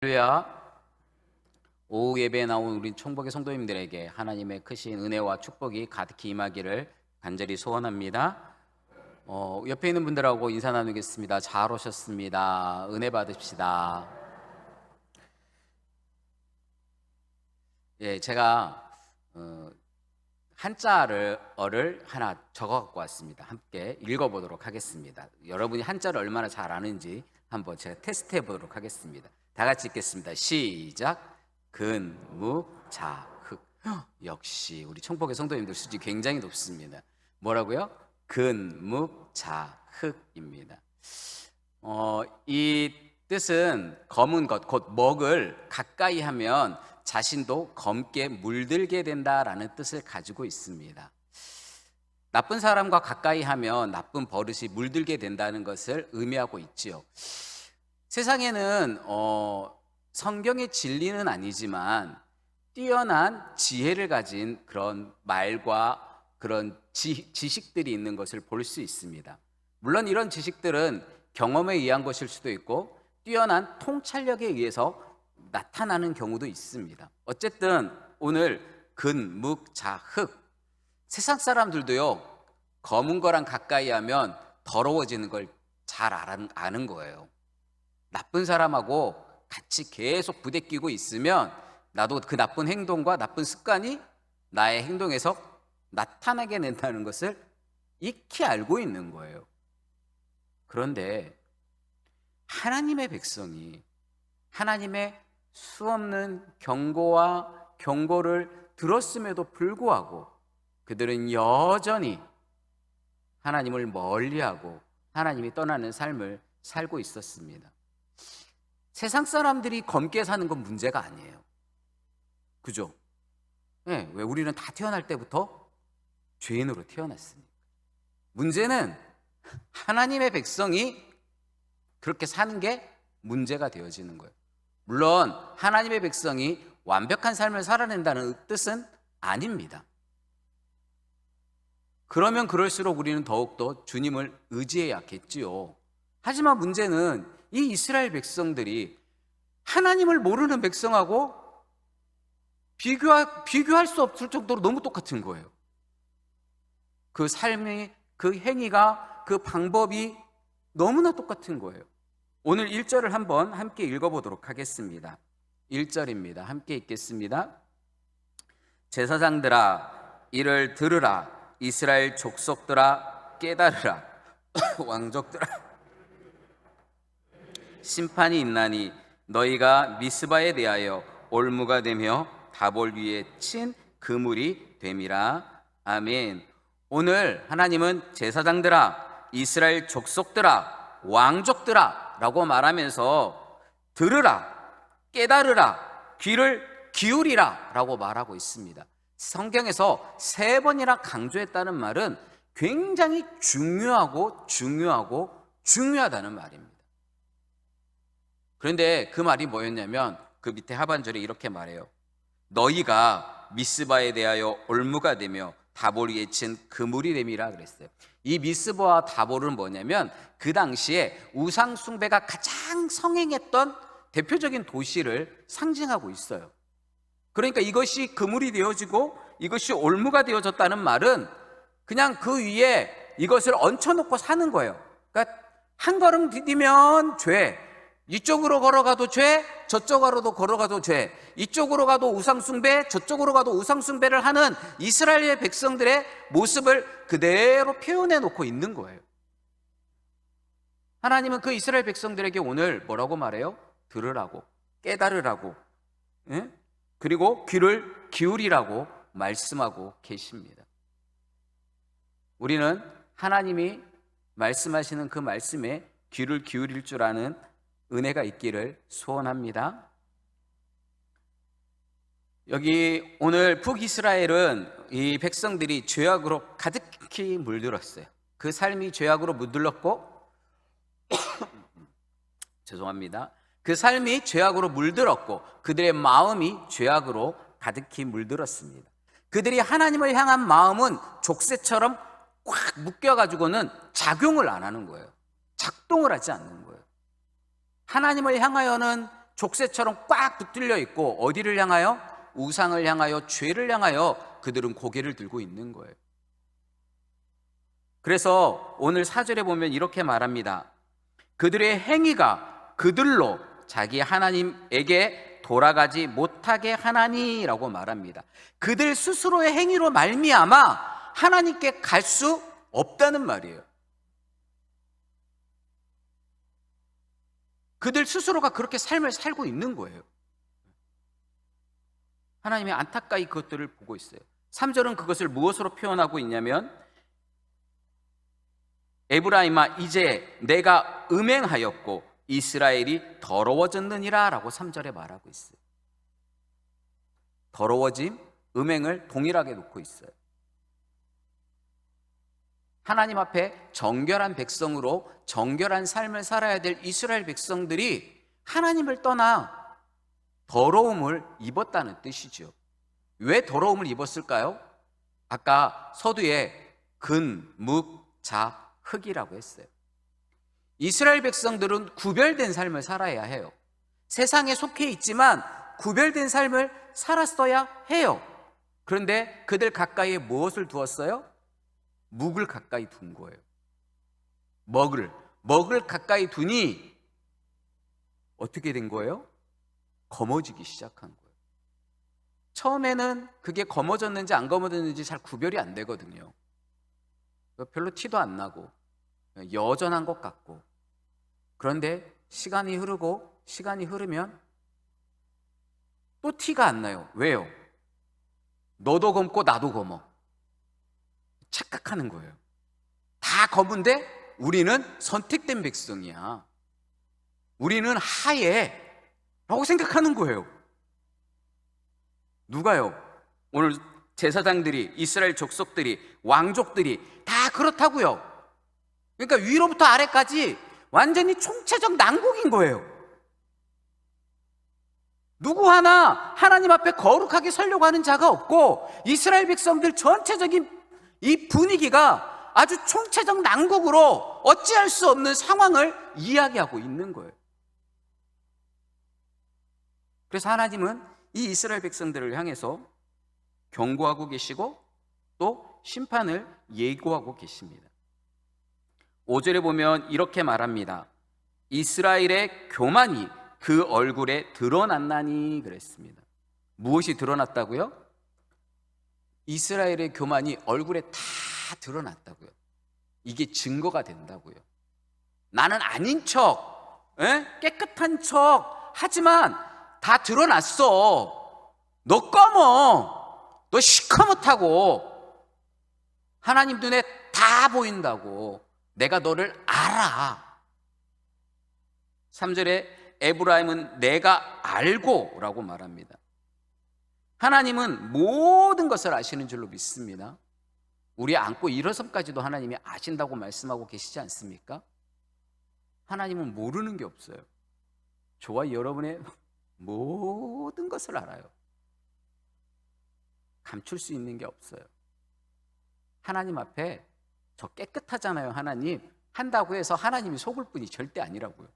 할렐루야. 오후 예배에 나온 우리 총복의 성도님들에게 하나님의 크신 은혜와 축복이 가득히 임하기를 간절히 소원합니다. 옆에 있는 분들하고 인사 나누겠습니다. 잘 오셨습니다. 은혜 받읍시다. 제가 한자를 하나 적어 갖고 왔습니다. 함께 읽어보도록 하겠습니다. 여러분이 한자를 얼마나 잘 아는지 한번 제가 테스트해 보도록 하겠습니다. 다 같이 읽겠습니다. 시작. 근, 묵, 자, 흑. 역시 우리 청복의 성도님들 수준이 굉장히 높습니다. 뭐라고요? 근, 묵, 자, 흑입니다. 이 뜻은 검은 것, 곧 먹을 가까이 하면 자신도 검게 물들게 된다라는 뜻을 가지고 있습니다. 나쁜 사람과 가까이 하면 나쁜 버릇이 물들게 된다는 것을 의미하고 있지요. 세상에는 성경의 진리는 아니지만 뛰어난 지혜를 가진 그런 말과 그런 지식들이 있는 것을 볼 수 있습니다. 물론 이런 지식들은 경험에 의한 것일 수도 있고 뛰어난 통찰력에 의해서 나타나는 경우도 있습니다. 어쨌든 오늘 근, 묵, 자, 흑. 세상 사람들도요, 검은 거랑 가까이 하면 더러워지는 걸 잘 아는 거예요. 나쁜 사람하고 같이 계속 부대끼고 있으면 나도 그 나쁜 행동과 나쁜 습관이 나의 행동에서 나타나게 된다는 것을 익히 알고 있는 거예요. 그런데 하나님의 백성이 하나님의 수없는 경고와 경고를 들었음에도 불구하고 그들은 여전히 하나님을 멀리하고 하나님이 떠나는 삶을 살고 있었습니다. 세상 사람들이 검게 사는 건 문제가 아니에요. 그죠? 네, 왜 우리는 다 태어날 때부터 죄인으로 태어났으니까. 문제는 하나님의 백성이 그렇게 사는 게 문제가 되어지는 거예요. 물론 하나님의 백성이 완벽한 삶을 살아낸다는 뜻은 아닙니다. 그러면 그럴수록 우리는 더욱더 주님을 의지해야겠지요. 하지만 문제는 이 이스라엘 백성들이 하나님을 모르는 백성하고 비교할 수 없을 정도로 너무 똑같은 거예요. 그 삶이, 그 행위가, 그 방법이 너무나 똑같은 거예요. 오늘 1절을 한번 함께 읽어보도록 하겠습니다. 1절입니다. 함께 읽겠습니다. 제사장들아 이를 들으라. 이스라엘 족속들아 깨달으라. 왕족들아 심판이 있나니 너희가 미스바에 대하여 올무가 되며 다볼 위에 친 그물이 됨이라. 아멘. 오늘 하나님은 제사장들아 이스라엘 족속들아 왕족들아 라고 말하면서 들으라, 깨달으라, 귀를 기울이라 라고 말하고 있습니다. 성경에서 3번이나 강조했다는 말은 굉장히 중요하다는 말입니다. 그런데 그 말이 뭐였냐면 그 밑에 하반절에 이렇게 말해요. 너희가 미스바에 대하여 올무가 되며 다볼이 친 그물이 됨이라 그랬어요. 이 미스바와 다볼은 뭐냐면 그 당시에 우상 숭배가 가장 성행했던 대표적인 도시를 상징하고 있어요. 그러니까 이것이 그물이 되어지고 이것이 올무가 되어졌다는 말은 그냥 그 위에 이것을 얹혀놓고 사는 거예요. 그러니까 한 걸음 디디면 죄, 이쪽으로 걸어가도 죄, 저쪽으로도 걸어가도 죄, 이쪽으로 가도 우상숭배, 저쪽으로 가도 우상숭배를 하는 이스라엘의 백성들의 모습을 그대로 표현해 놓고 있는 거예요. 하나님은 그 이스라엘 백성들에게 오늘 뭐라고 말해요? 들으라고, 깨달으라고, 그리고 귀를 기울이라고 말씀하고 계십니다. 우리는 하나님이 말씀하시는 그 말씀에 귀를 기울일 줄 아는 은혜가 있기를 소원합니다. 여기 오늘 북이스라엘은 이 백성들이 죄악으로 가득히 물들었어요. 그 삶이 죄악으로 물들었고 죄송합니다. 그 삶이 죄악으로 물들었고 그들의 마음이 죄악으로 가득히 물들었습니다. 그들이 하나님을 향한 마음은 족쇄처럼 꽉 묶여가지고는 작용을 안 하는 거예요. 작동을 하지 않는 거예요. 하나님을 향하여는 족쇄처럼 꽉 붙들려 있고 어디를 향하여? 우상을 향하여, 죄를 향하여 그들은 고개를 들고 있는 거예요. 그래서 오늘 4절에 보면 이렇게 말합니다. 그들의 행위가 그들로 자기 하나님에게 돌아가지 못하게 하나니라고 말합니다. 그들 스스로의 행위로 말미암아 하나님께 갈 수 없다는 말이에요. 그들 스스로가 그렇게 삶을 살고 있는 거예요. 하나님이 안타까이 그것들을 보고 있어요. 3절은 그것을 무엇으로 표현하고 있냐면, 에브라임아 이제 내가 음행하였고 이스라엘이 더러워졌느니라 라고 3절에 말하고 있어요. 더러워짐, 음행을 동일하게 놓고 있어요. 하나님 앞에 정결한 백성으로 정결한 삶을 살아야 될 이스라엘 백성들이 하나님을 떠나 더러움을 입었다는 뜻이죠. 왜 더러움을 입었을까요? 아까 서두에 근, 묵, 자, 흙이라고 했어요. 이스라엘 백성들은 구별된 삶을 살아야 해요. 세상에 속해 있지만 구별된 삶을 살았어야 해요. 그런데 그들 가까이에 무엇을 두었어요? 묵을 가까이 둔 거예요. 먹을 가까이 두니 어떻게 된 거예요? 검어지기 시작한 거예요. 처음에는 그게 검어졌는지 안 검어졌는지 잘 구별이 안 되거든요. 별로 티도 안 나고 여전한 것 같고, 그런데 시간이 흐르면 또 티가 안 나요. 왜요? 너도 검고 나도 검어. 착각하는 거예요. 다 검은데 우리는 선택된 백성이야. 우리는 하얘 라고 생각하는 거예요. 누가요? 오늘 제사장들이, 이스라엘 족속들이, 왕족들이 다 그렇다고요. 그러니까 위로부터 아래까지 완전히 총체적 난국인 거예요. 누구 하나 하나님 앞에 거룩하게 서려고 하는 자가 없고, 이스라엘 백성들 전체적인 이 분위기가 아주 총체적 난국으로 어찌할 수 없는 상황을 이야기하고 있는 거예요. 그래서 하나님은 이 이스라엘 백성들을 향해서 경고하고 계시고 또 심판을 예고하고 계십니다. 5절에 보면 이렇게 말합니다. 이스라엘의 교만이 그 얼굴에 드러났나니 그랬습니다. 무엇이 드러났다고요? 이스라엘의 교만이 얼굴에 다 드러났다고요. 이게 증거가 된다고요. 나는 아닌 척, 깨끗한 척 하지만 다 드러났어. 너 검어. 너 시커멓다고. 하나님 눈에 다 보인다고. 내가 너를 알아. 3절에 에브라임은 내가 알고 라고 말합니다. 하나님은 모든 것을 아시는 줄로 믿습니다. 우리 안고 일어섬까지도 하나님이 아신다고 말씀하고 계시지 않습니까? 하나님은 모르는 게 없어요. 저와 여러분의 모든 것을 알아요. 감출 수 있는 게 없어요. 하나님 앞에 저 깨끗하잖아요. 하나님 한다고 해서 하나님이 속을 뿐이 절대 아니라고요.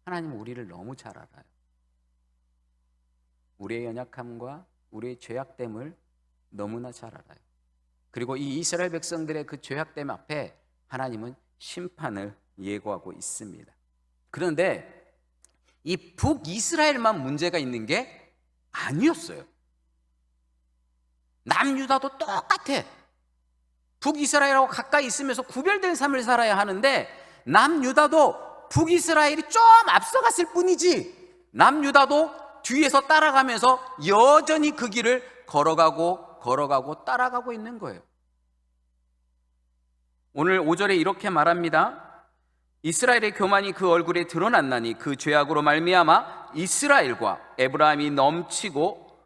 하나님은 우리를 너무 잘 알아요. 우리의 연약함과 우리의 죄악됨을 너무나 잘 알아요. 그리고 이 이스라엘 백성들의 그 죄악됨 앞에 하나님은 심판을 예고하고 있습니다. 그런데 이 북이스라엘만 문제가 있는 게 아니었어요. 남유다도 똑같아. 북이스라엘하고 가까이 있으면서 구별된 삶을 살아야 하는데, 남유다도 북이스라엘이 좀 앞서갔을 뿐이지 남유다도 뒤에서 따라가면서 여전히 그 길을 걸어가고 따라가고 있는 거예요. 오늘 5절에 이렇게 말합니다. 이스라엘의 교만이 그 얼굴에 드러났나니 그 죄악으로 말미암아 이스라엘과 에브라임이 넘어지고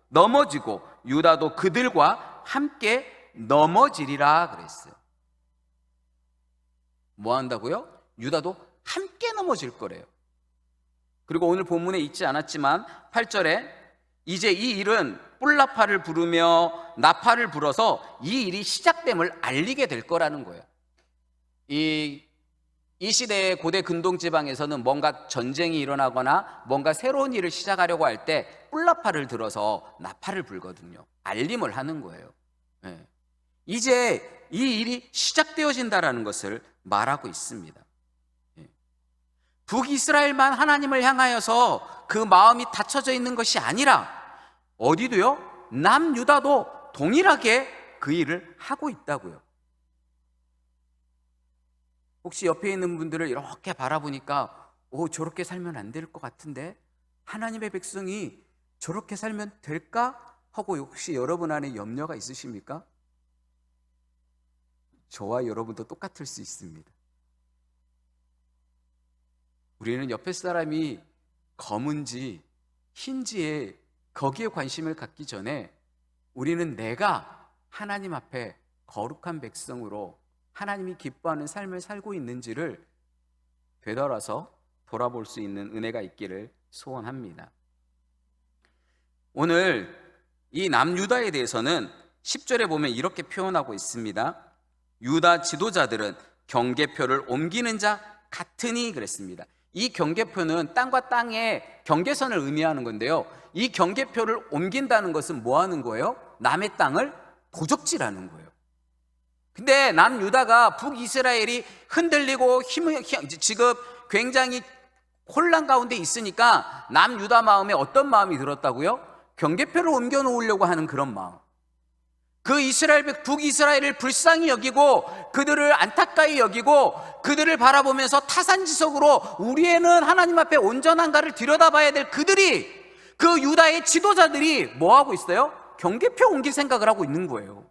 유다도 그들과 함께 넘어지리라 그랬어요. 뭐 한다고요? 유다도 함께 넘어질 거래요. 그리고 오늘 본문에 있지 않았지만 8절에 이제 이 일은 뿔나파를 부르며 나파를 불어서 이 일이 시작됨을 알리게 될 거라는 거예요. 이 이 시대의 고대 근동 지방에서는 뭔가 전쟁이 일어나거나 뭔가 새로운 일을 시작하려고 할 때 뿔나파를 들어서 나팔을 불거든요. 알림을 하는 거예요. 예. 이제 이 일이 시작되어진다라는 것을 말하고 있습니다. 예. 북이스라엘만 하나님을 향하여서 그 마음이 닫혀져 있는 것이 아니라 어디도요? 남유다도 동일하게 그 일을 하고 있다고요. 혹시 옆에 있는 분들을 이렇게 바라보니까 저렇게 살면 안 될 것 같은데 하나님의 백성이 저렇게 살면 될까? 하고 혹시 여러분 안에 염려가 있으십니까? 저와 여러분도 똑같을 수 있습니다. 우리는 옆에 사람이 검은지 흰지에 거기에 관심을 갖기 전에 우리는 내가 하나님 앞에 거룩한 백성으로 하나님이 기뻐하는 삶을 살고 있는지를 되돌아서 돌아볼 수 있는 은혜가 있기를 소원합니다. 오늘 이 남유다에 대해서는 10절에 보면 이렇게 표현하고 있습니다. 유다 지도자들은 경계표를 옮기는 자 같으니 그랬습니다. 이 경계표는 땅과 땅의 경계선을 의미하는 건데요, 이 경계표를 옮긴다는 것은 뭐 하는 거예요? 남의 땅을 도적질하는 거예요. 근데 남유다가 북이스라엘이 흔들리고 지금 굉장히 혼란 가운데 있으니까 남유다 마음에 어떤 마음이 들었다고요? 경계표를 옮겨 놓으려고 하는 그런 마음. 그 북이스라엘을 불쌍히 여기고 그들을 안타까이 여기고 그들을 바라보면서 타산지석으로 우리에는 하나님 앞에 온전한가를 들여다봐야 될 그들이, 그 유다의 지도자들이 뭐 하고 있어요? 경계표 옮길 생각을 하고 있는 거예요.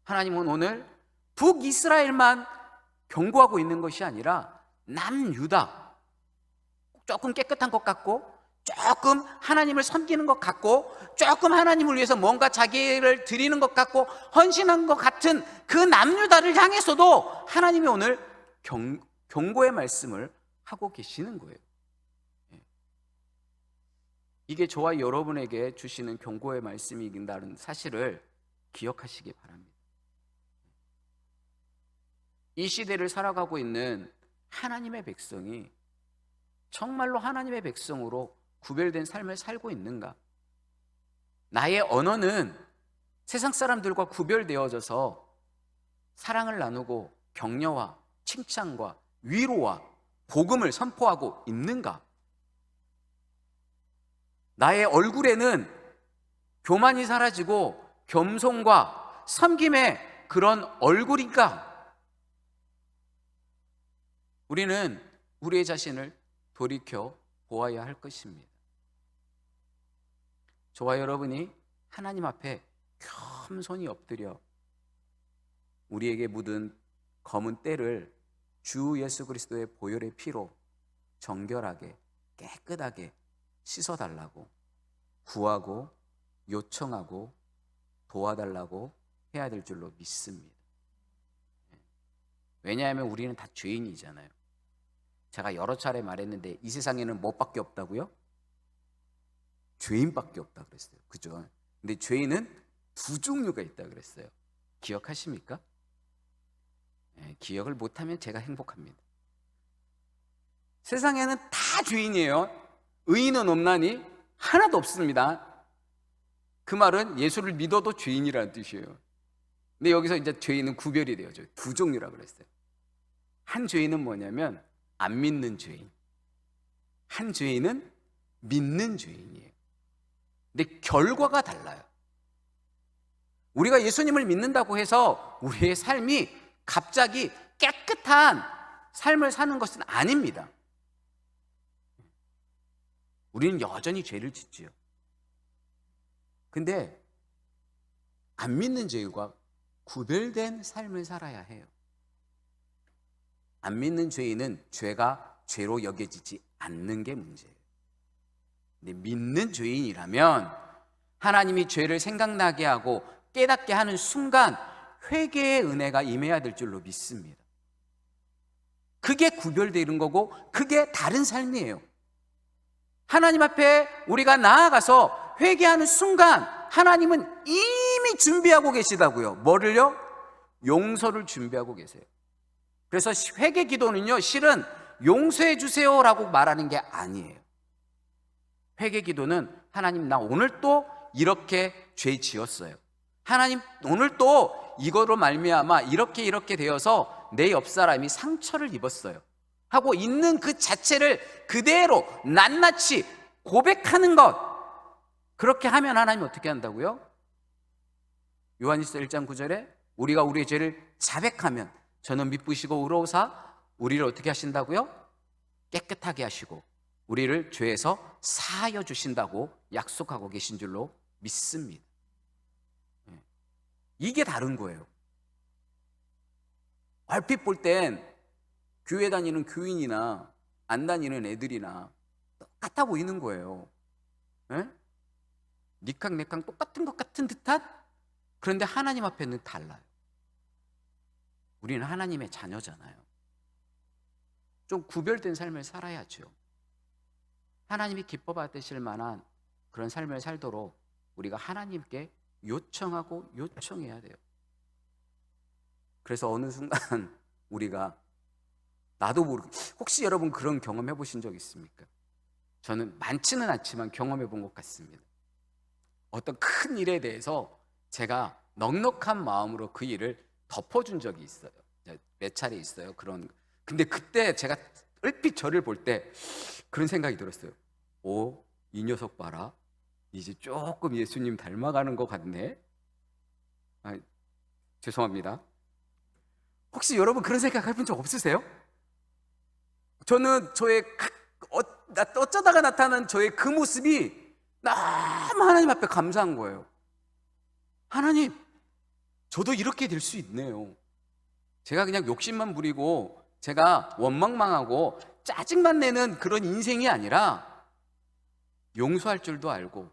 하나님은 오늘 북이스라엘만 경고하고 있는 것이 아니라 남유다, 조금 깨끗한 것 같고 조금 하나님을 섬기는 것 같고 조금 하나님을 위해서 뭔가 자기를 드리는 것 같고 헌신한 것 같은 그 남유다를 향해서도 하나님이 오늘 경고의 말씀을 하고 계시는 거예요. 이게 저와 여러분에게 주시는 경고의 말씀이긴다는 사실을 기억하시기 바랍니다. 이 시대를 살아가고 있는 하나님의 백성이 정말로 하나님의 백성으로 구별된 삶을 살고 있는가? 나의 언어는 세상 사람들과 구별되어져서 사랑을 나누고 격려와 칭찬과 위로와 복음을 선포하고 있는가? 나의 얼굴에는 교만이 사라지고 겸손과 섬김의 그런 얼굴인가? 우리는 우리의 자신을 돌이켜 보아야 할 것입니다. 저와 여러분이 하나님 앞에 겸손히 엎드려 우리에게 묻은 검은 때를 주 예수 그리스도의 보혈의 피로 정결하게 깨끗하게 씻어달라고 구하고 요청하고 도와달라고 해야 될 줄로 믿습니다. 왜냐하면 우리는 다 죄인이잖아요. 제가 여러 차례 말했는데 이 세상에는 뭐밖에 없다고요? 죄인밖에 없다 그랬어요. 그죠? 근데 죄인은 두 종류가 있다 그랬어요. 기억하십니까? 기억을 못하면 제가 행복합니다. 세상에는 다 죄인이에요. 의인은 없나니? 하나도 없습니다. 그 말은 예수를 믿어도 죄인이라는 뜻이에요. 근데 여기서 이제 죄인은 구별이 되어져요. 두 종류라고 그랬어요. 한 죄인은 뭐냐면 안 믿는 죄인, 한 죄인은 믿는 죄인이에요. 근데 결과가 달라요. 우리가 예수님을 믿는다고 해서 우리의 삶이 갑자기 깨끗한 삶을 사는 것은 아닙니다. 우리는 여전히 죄를 짓지요. 근데 안 믿는 죄인과 구별된 삶을 살아야 해요. 안 믿는 죄인은 죄가 죄로 여겨지지 않는 게 문제예요. 근데 믿는 죄인이라면 하나님이 죄를 생각나게 하고 깨닫게 하는 순간 회개의 은혜가 임해야 될 줄로 믿습니다. 그게 구별되는 거고 그게 다른 삶이에요. 하나님 앞에 우리가 나아가서 회개하는 순간 하나님은 이미 준비하고 계시다고요. 뭐를요? 용서를 준비하고 계세요. 그래서 회개 기도는요, 실은 용서해 주세요라고 말하는 게 아니에요. 회개 기도는 하나님, 나 오늘 또 이렇게 죄 지었어요. 하나님, 오늘 또 이거로 말미암아 이렇게 되어서 내 옆사람이 상처를 입었어요 하고 있는 그 자체를 그대로 낱낱이 고백하는 것. 그렇게 하면 하나님 어떻게 한다고요? 요한일서 1장 9절에 우리가 우리의 죄를 자백하면 저는 미쁘시고 의로우사 우리를 어떻게 하신다고요? 깨끗하게 하시고 우리를 죄에서 사하여 주신다고 약속하고 계신 줄로 믿습니다. 이게 다른 거예요. 얼핏 볼 땐 교회 다니는 교인이나 안 다니는 애들이나 똑같아 보이는 거예요. 니캉내캉 똑같은 것 같은 듯한? 그런데 하나님 앞에는 달라요. 우리는 하나님의 자녀잖아요. 좀 구별된 삶을 살아야죠. 하나님이 기뻐 받으실 만한 그런 삶을 살도록 우리가 하나님께 요청하고 요청해야 돼요. 그래서 어느 순간 우리가 나도 모르게, 혹시 여러분 그런 경험 해보신 적 있습니까? 저는 많지는 않지만 경험해 본 것 같습니다. 어떤 큰 일에 대해서 제가 넉넉한 마음으로 그 일을 덮어준 적이 있어요. 몇 차례 있어요. 근데 그때 제가 얼핏 저를 볼 때 그런 생각이 들었어요. 이 녀석 봐라, 이제 조금 예수님 닮아가는 것 같네. 죄송합니다. 혹시 여러분 그런 생각 해본 적 없으세요? 저는 어쩌다가 나타난 저의 그 모습이 너무 하나님 앞에 감사한 거예요. 하나님, 저도 이렇게 될 수 있네요. 제가 그냥 욕심만 부리고 제가 원망망하고 짜증만 내는 그런 인생이 아니라 용서할 줄도 알고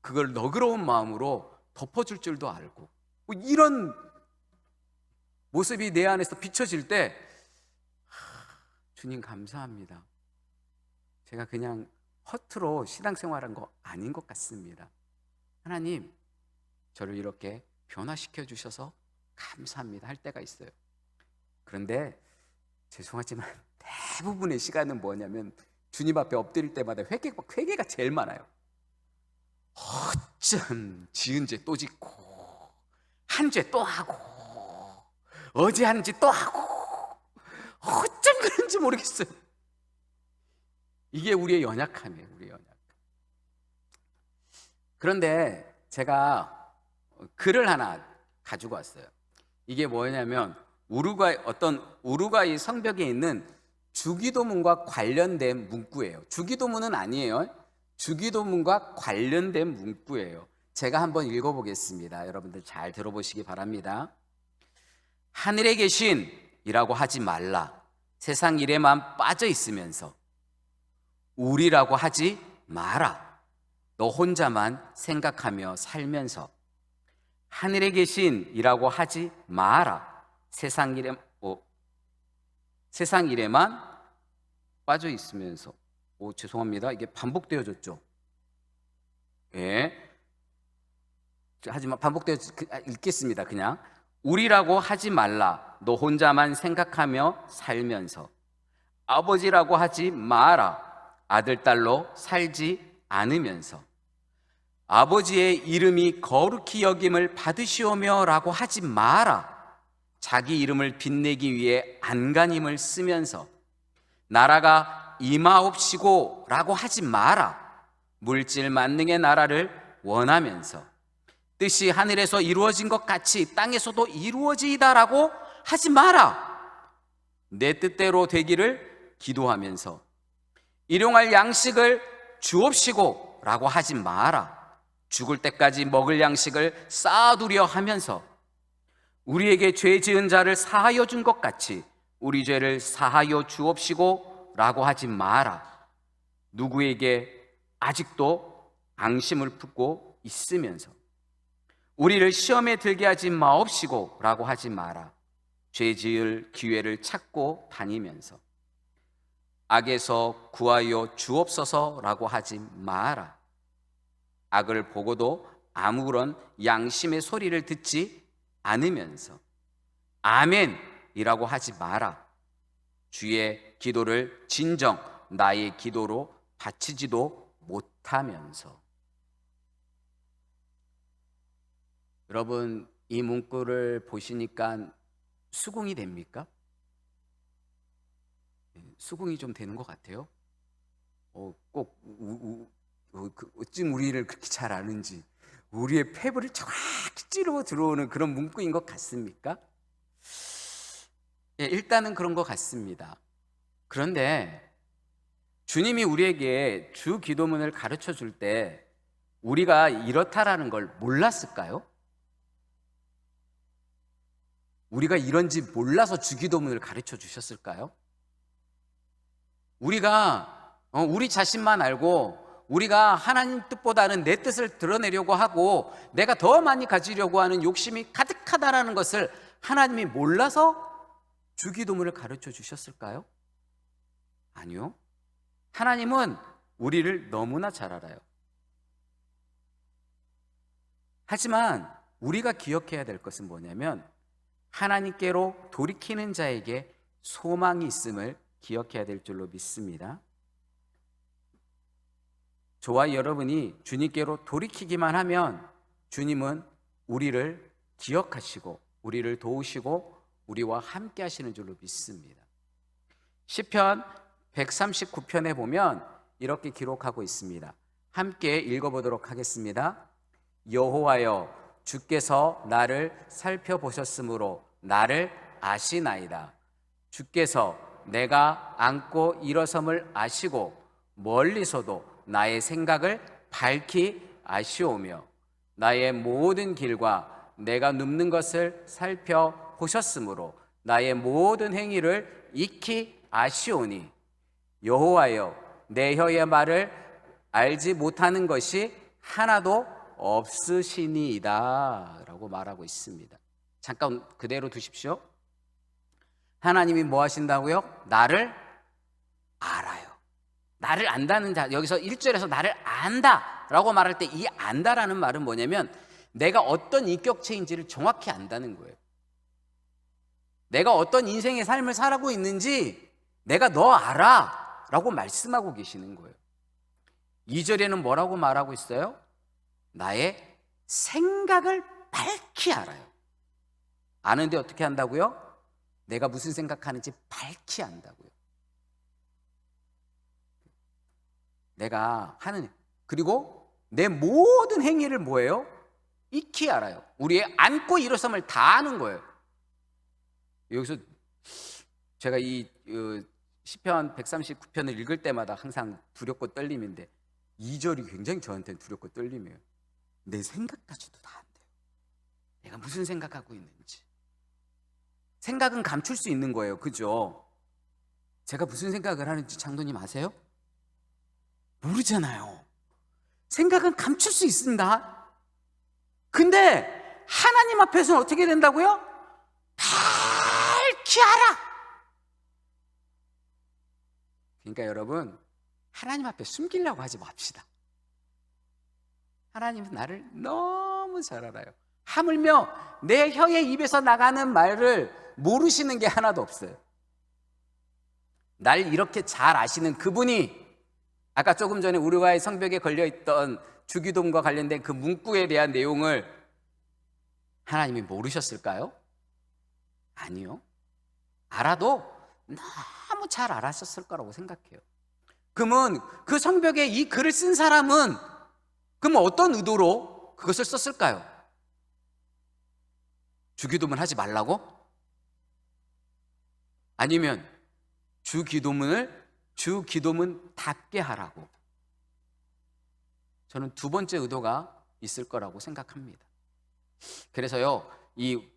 그걸 너그러운 마음으로 덮어줄 줄도 알고, 이런 모습이 내 안에서 비춰질 때 주님 감사합니다. 제가 그냥 허투루 신앙생활한 거 아닌 것 같습니다. 하나님, 저를 이렇게 변화시켜 주셔서 감사합니다 할 때가 있어요. 그런데 죄송하지만 대부분의 시간은 뭐냐면 주님 앞에 엎드릴 때마다 회개가 제일 많아요. 어쩜 지은 죄 또 짓고 한 죄 또 하고 어제 한 짓 또 하고 어쩜 그런지 모르겠어요. 이게 우리의 연약함이에요. 우리의 연약함. 그런데 제가 글을 하나 가지고 왔어요. 이게 뭐냐면 우루과이 성벽에 있는 주기도문과 관련된 문구예요. 주기도문은 아니에요. 주기도문과 관련된 문구예요. 제가 한번 읽어보겠습니다. 여러분들 잘 들어보시기 바랍니다. 하늘에 계신 이라고 하지 말라. 세상 일에만 빠져 있으면서 우리라고 하지 마라. 너 혼자만 생각하며 살면서 하늘에 계신 이라고 하지 마라. 세상 일에만 빠져 있으면서. 죄송합니다. 이게 반복되어졌죠. 예. 하지만 읽겠습니다. 그냥 우리라고 하지 말라. 너 혼자만 생각하며 살면서 아버지라고 하지 마라. 아들, 딸로 살지 않으면서 아버지의 이름이 거룩히 여김을 받으시오며 라고 하지 마라. 자기 이름을 빛내기 위해 안간힘을 쓰면서 나라가 임하옵시고 라고 하지 마라. 물질 만능의 나라를 원하면서 뜻이 하늘에서 이루어진 것 같이 땅에서도 이루어지이다 라고 하지 마라. 내 뜻대로 되기를 기도하면서 일용할 양식을 주옵시고 라고 하지 마라. 죽을 때까지 먹을 양식을 쌓아두려 하면서 우리에게 죄 지은 자를 사하여 준 것 같이 우리 죄를 사하여 주옵시고 라고 하지 마라. 누구에게 아직도 앙심을 품고 있으면서 우리를 시험에 들게 하지 마옵시고 라고 하지 마라. 죄 지을 기회를 찾고 다니면서 악에서 구하여 주옵소서 라고 하지 마라. 악을 보고도 아무런 양심의 소리를 듣지 않으면서 아멘 이라고 하지 마라. 주의 기도를 진정 나의 기도로 바치지도 못하면서. 여러분, 이 문구를 보시니까 수긍이 됩니까? 수긍이 좀 되는 것 같아요. 꼭 어쩜 우리를 그렇게 잘 아는지, 우리의 폐부를 정확히 찌르고 들어오는 그런 문구인 것 같습니까? 일단은 그런 것 같습니다. 그런데 주님이 우리에게 주 기도문을 가르쳐 줄 때 우리가 이렇다라는 걸 몰랐을까요? 우리가 이런지 몰라서 주 기도문을 가르쳐 주셨을까요? 우리가 우리 자신만 알고 우리가 하나님 뜻보다는 내 뜻을 드러내려고 하고 내가 더 많이 가지려고 하는 욕심이 가득하다라는 것을 하나님이 몰라서 주기도문을 가르쳐 주셨을까요? 아니요. 하나님은 우리를 너무나 잘 알아요. 하지만 우리가 기억해야 될 것은 뭐냐면 하나님께로 돌이키는 자에게 소망이 있음을 기억해야 될 줄로 믿습니다. 저와 여러분이 주님께로 돌이키기만 하면 주님은 우리를 기억하시고 우리를 도우시고 우리와 함께 하시는 줄로 믿습니다. 시편 139편에 보면 이렇게 기록하고 있습니다. 함께 읽어보도록 하겠습니다. 여호와여, 주께서 나를 살펴보셨으므로 나를 아시나이다. 주께서 내가 앉고 일어섬을 아시고 멀리서도 나의 생각을 밝히 아시오며 나의 모든 길과 내가 눕는 것을 살펴보셨으므로 나의 모든 행위를 익히 아시오니 여호와여, 내 혀의 말을 알지 못하는 것이 하나도 없으시니이다 라고 말하고 있습니다. 잠깐 그대로 두십시오. 하나님이 뭐 하신다고요? 나를 알아요. 나를 안다는 자, 여기서 1절에서 나를 안다 라고 말할 때 이 안다라는 말은 뭐냐면 내가 어떤 인격체인지를 정확히 안다는 거예요. 내가 어떤 인생의 삶을 살아가고 있는지 내가 너 알아 라고 말씀하고 계시는 거예요. 2절에는 뭐라고 말하고 있어요? 나의 생각을 밝히 알아요. 아는데 어떻게 한다고요? 내가 무슨 생각하는지 밝히 안다고요. 내가 하는, 그리고 내 모든 행위를 뭐예요? 익히 알아요. 우리의 앉고 일어섬을 다 아는 거예요. 여기서 제가 이 시편 139편을 읽을 때마다 항상 두렵고 떨림인데 2절이 굉장히 저한테는 두렵고 떨림이에요. 내 생각까지도 다 안돼요. 내가 무슨 생각하고 있는지. 생각은 감출 수 있는 거예요. 그죠? 제가 무슨 생각을 하는지 장로님 아세요? 모르잖아요. 생각은 감출 수 있습니다. 근데 하나님 앞에서는 어떻게 된다고요? 밝히 알아. 그러니까 여러분, 하나님 앞에 숨기려고 하지 맙시다. 하나님은 나를 너무 잘 알아요. 하물며 내 혀의 입에서 나가는 말을 모르시는 게 하나도 없어요. 날 이렇게 잘 아시는 그분이 아까 조금 전에 우리와의 성벽에 걸려있던 주기도문과 관련된 그 문구에 대한 내용을 하나님이 모르셨을까요? 아니요. 알아도 너무 잘 알았었을 거라고 생각해요. 그러면 그 성벽에 이 글을 쓴 사람은 그러면 어떤 의도로 그것을 썼을까요? 주기도문 하지 말라고? 아니면 주기도문을 주기도문답게 하라고? 저는 두 번째 의도가 있을 거라고 생각합니다. 그래서요,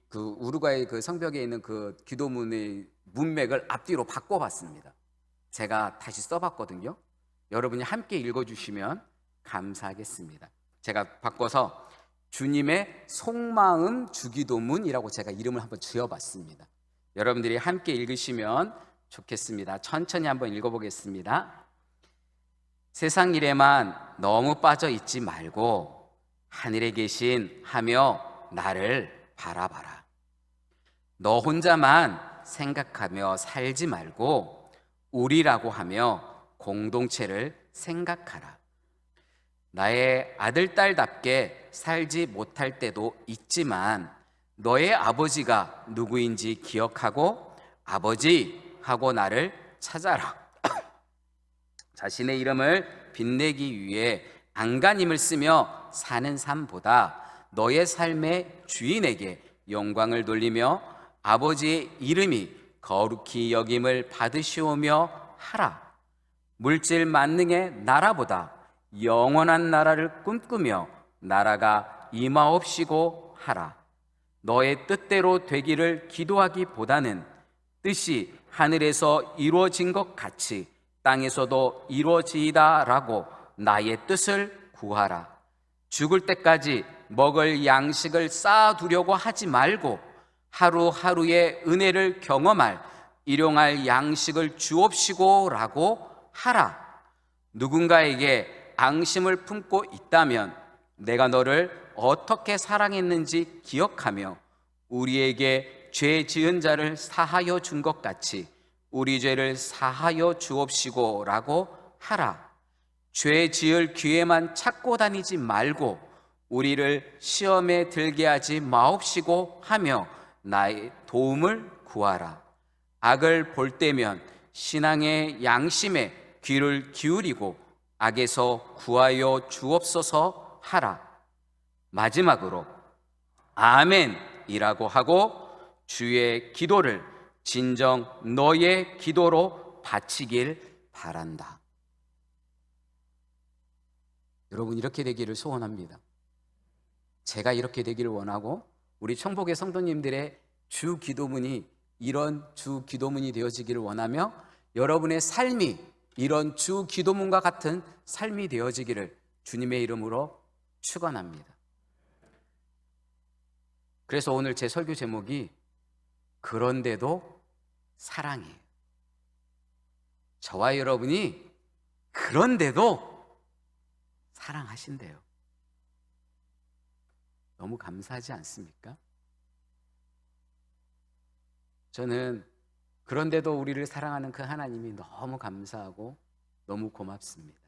그 우루과이 그 성벽에 있는 그 기도문의 문맥을 앞뒤로 바꿔봤습니다. 제가 다시 써봤거든요. 여러분이 함께 읽어주시면 감사하겠습니다. 제가 바꿔서 주님의 속마음 주기도문이라고 제가 이름을 한번 지어봤습니다. 여러분들이 함께 읽으시면 좋겠습니다. 천천히 한번 읽어보겠습니다. 세상 일에만 너무 빠져 있지 말고 하늘에 계신 하며 나를 바라봐라. 너 혼자만 생각하며 살지 말고 우리라고 하며 공동체를 생각하라. 나의 아들, 딸답게 살지 못할 때도 있지만 너의 아버지가 누구인지 기억하고 아버지 하고 나를 찾아라. 자신의 이름을 빛내기 위해 안간힘을 쓰며 사는 삶보다 너의 삶의 주인에게 영광을 돌리며 아버지의 이름이 거룩히 여김을 받으시오며 하라. 물질 만능의 나라보다 영원한 나라를 꿈꾸며 나라가 임하옵시고 하라. 너의 뜻대로 되기를 기도하기보다는 뜻이 하늘에서 이루어진 것 같이 땅에서도 이루어지이다라고 나의 뜻을 구하라. 죽을 때까지 먹을 양식을 쌓아두려고 하지 말고 하루하루의 은혜를 경험할 일용할 양식을 주옵시고라고 하라. 누군가에게 앙심을 품고 있다면 내가 너를 어떻게 사랑했는지 기억하며 우리에게 죄 지은 자를 사하여 준 것 같이 우리 죄를 사하여 주옵시고라고 하라. 죄 지을 기회만 찾고 다니지 말고 우리를 시험에 들게 하지 마옵시고 하며 나의 도움을 구하라. 악을 볼 때면 신앙의 양심에 귀를 기울이고 악에서 구하여 주옵소서 하라. 마지막으로 아멘이라고 하고 주의 기도를 진정 너의 기도로 바치길 바란다. 여러분, 이렇게 되기를 소원합니다. 제가 이렇게 되기를 원하고 우리 청복의 성도님들의 주 기도문이 이런 주 기도문이 되어지기를 원하며 여러분의 삶이 이런 주 기도문과 같은 삶이 되어지기를 주님의 이름으로 축원합니다. 그래서 오늘 제 설교 제목이 그런데도 사랑이에요. 저와 여러분이 그런데도 사랑하신대요. 너무 감사하지 않습니까? 저는 그런데도 우리를 사랑하는 그 하나님이 너무 감사하고 너무 고맙습니다.